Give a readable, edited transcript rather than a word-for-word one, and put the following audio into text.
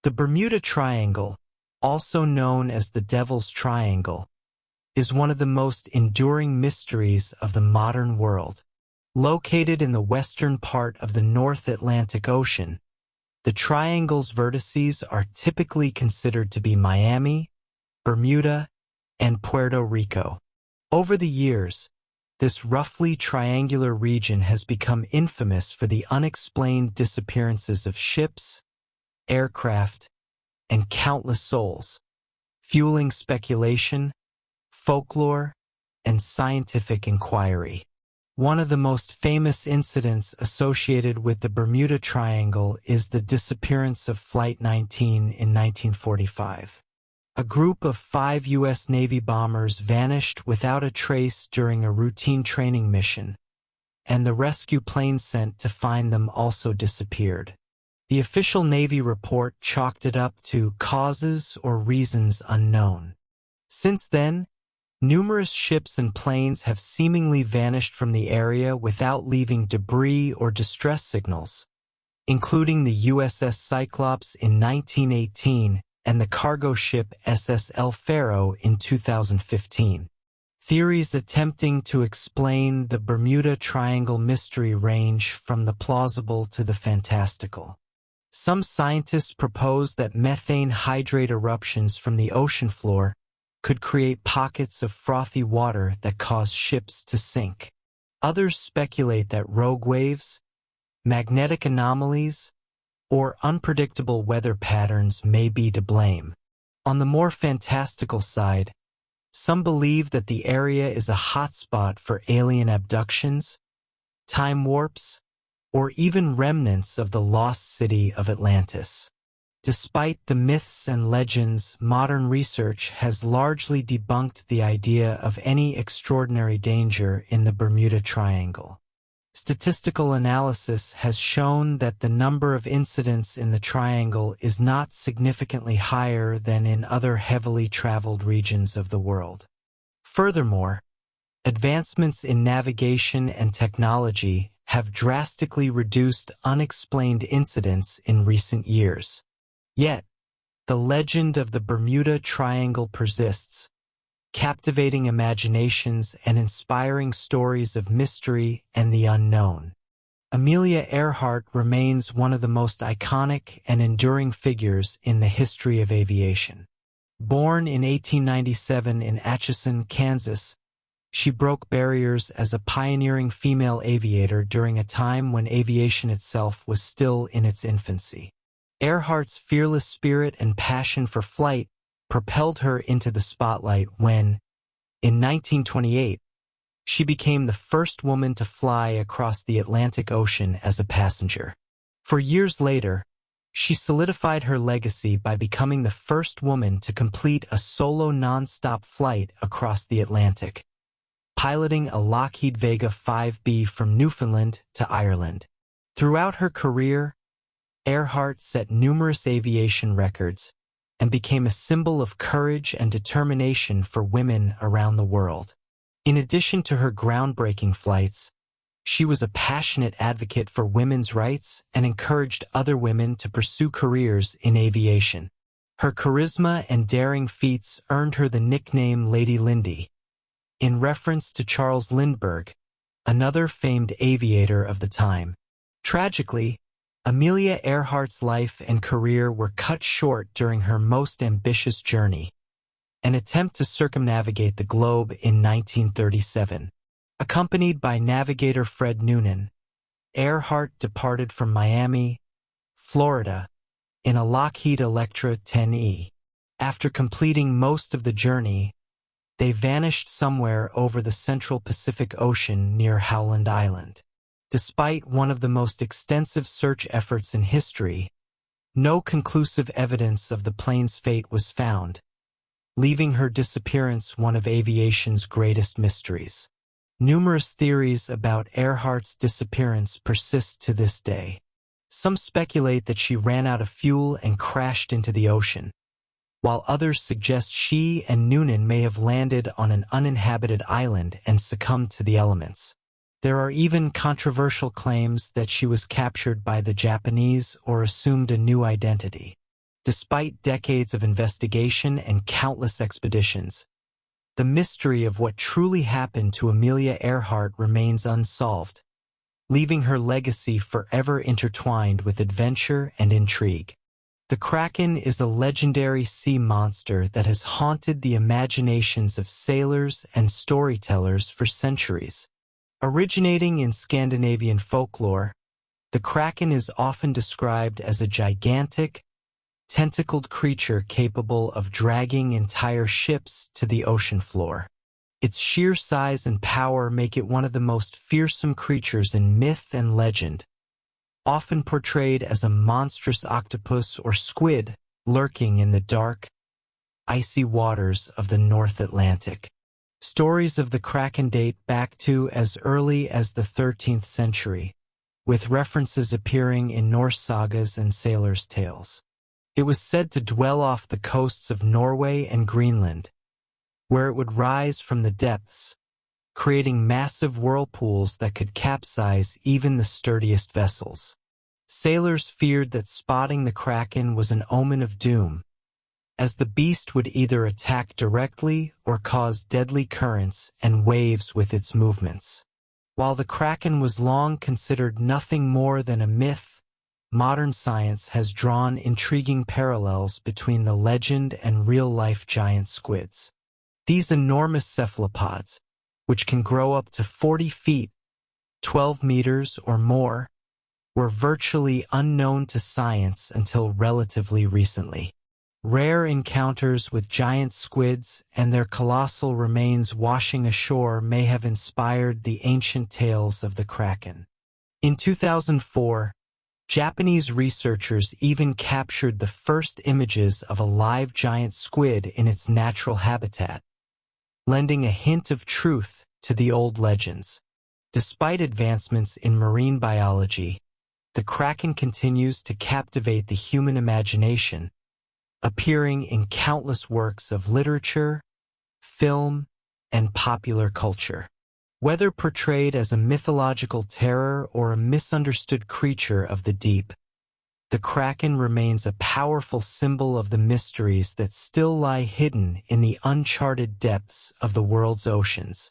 The Bermuda Triangle, also known as the Devil's Triangle, is one of the most enduring mysteries of the modern world. Located in the western part of the North Atlantic Ocean, the triangle's vertices are typically considered to be Miami, Bermuda, and Puerto Rico. Over the years, this roughly triangular region has become infamous for the unexplained disappearances of ships, aircraft, and countless souls, fueling speculation, folklore, and scientific inquiry. One of the most famous incidents associated with the Bermuda Triangle is the disappearance of Flight 19 in 1945. A group of 5 U.S. Navy bombers vanished without a trace during a routine training mission, and the rescue plane sent to find them also disappeared. The official Navy report chalked it up to causes or reasons unknown. Since then, numerous ships and planes have seemingly vanished from the area without leaving debris or distress signals, including the USS Cyclops in 1918 and the cargo ship SS El Faro in 2015. Theories attempting to explain the Bermuda Triangle mystery range from the plausible to the fantastical. Some scientists propose that methane hydrate eruptions from the ocean floor could create pockets of frothy water that cause ships to sink. Others speculate that rogue waves, magnetic anomalies, or unpredictable weather patterns may be to blame. On the more fantastical side, some believe that the area is a hotspot for alien abductions, time warps, or even remnants of the lost city of Atlantis. Despite the myths and legends, modern research has largely debunked the idea of any extraordinary danger in the Bermuda Triangle. Statistical analysis has shown that the number of incidents in the triangle is not significantly higher than in other heavily traveled regions of the world. Furthermore, advancements in navigation and technology have drastically reduced unexplained incidents in recent years. Yet, the legend of the Bermuda Triangle persists, captivating imaginations and inspiring stories of mystery and the unknown. Amelia Earhart remains one of the most iconic and enduring figures in the history of aviation. Born in 1897 in Atchison, Kansas, she broke barriers as a pioneering female aviator during a time when aviation itself was still in its infancy. Earhart's fearless spirit and passion for flight propelled her into the spotlight when, in 1928, she became the first woman to fly across the Atlantic Ocean as a passenger. For years later, she solidified her legacy by becoming the first woman to complete a solo non-stop flight across the Atlantic, piloting a Lockheed Vega 5B from Newfoundland to Ireland. Throughout her career, Earhart set numerous aviation records and became a symbol of courage and determination for women around the world. In addition to her groundbreaking flights, she was a passionate advocate for women's rights and encouraged other women to pursue careers in aviation. Her charisma and daring feats earned her the nickname Lady Lindy, in reference to Charles Lindbergh, another famed aviator of the time. Tragically, Amelia Earhart's life and career were cut short during her most ambitious journey, an attempt to circumnavigate the globe in 1937. Accompanied by navigator Fred Noonan, Earhart departed from Miami, Florida, in a Lockheed Electra 10E. After completing most of the journey, they vanished somewhere over the central Pacific Ocean near Howland Island. Despite one of the most extensive search efforts in history, no conclusive evidence of the plane's fate was found, leaving her disappearance one of aviation's greatest mysteries. Numerous theories about Earhart's disappearance persist to this day. Some speculate that she ran out of fuel and crashed into the ocean, while others suggest she and Noonan may have landed on an uninhabited island and succumbed to the elements. There are even controversial claims that she was captured by the Japanese or assumed a new identity. Despite decades of investigation and countless expeditions, the mystery of what truly happened to Amelia Earhart remains unsolved, leaving her legacy forever intertwined with adventure and intrigue. The Kraken is a legendary sea monster that has haunted the imaginations of sailors and storytellers for centuries. Originating in Scandinavian folklore, the Kraken is often described as a gigantic, tentacled creature capable of dragging entire ships to the ocean floor. Its sheer size and power make it one of the most fearsome creatures in myth and legend, often portrayed as a monstrous octopus or squid lurking in the dark, icy waters of the North Atlantic. Stories of the Kraken date back to as early as the 13th century, with references appearing in Norse sagas and sailors' tales. It was said to dwell off the coasts of Norway and Greenland, where it would rise from the depths, creating massive whirlpools that could capsize even the sturdiest vessels. Sailors feared that spotting the Kraken was an omen of doom, as the beast would either attack directly or cause deadly currents and waves with its movements. While the Kraken was long considered nothing more than a myth, modern science has drawn intriguing parallels between the legend and real-life giant squids. These enormous cephalopods, which can grow up to 40 feet, 12 meters or more, were virtually unknown to science until relatively recently. Rare encounters with giant squids and their colossal remains washing ashore may have inspired the ancient tales of the Kraken. In 2004, Japanese researchers even captured the first images of a live giant squid in its natural habitat, lending a hint of truth to the old legends. Despite advancements in marine biology, the Kraken continues to captivate the human imagination, appearing in countless works of literature, film, and popular culture. Whether portrayed as a mythological terror or a misunderstood creature of the deep, the Kraken remains a powerful symbol of the mysteries that still lie hidden in the uncharted depths of the world's oceans.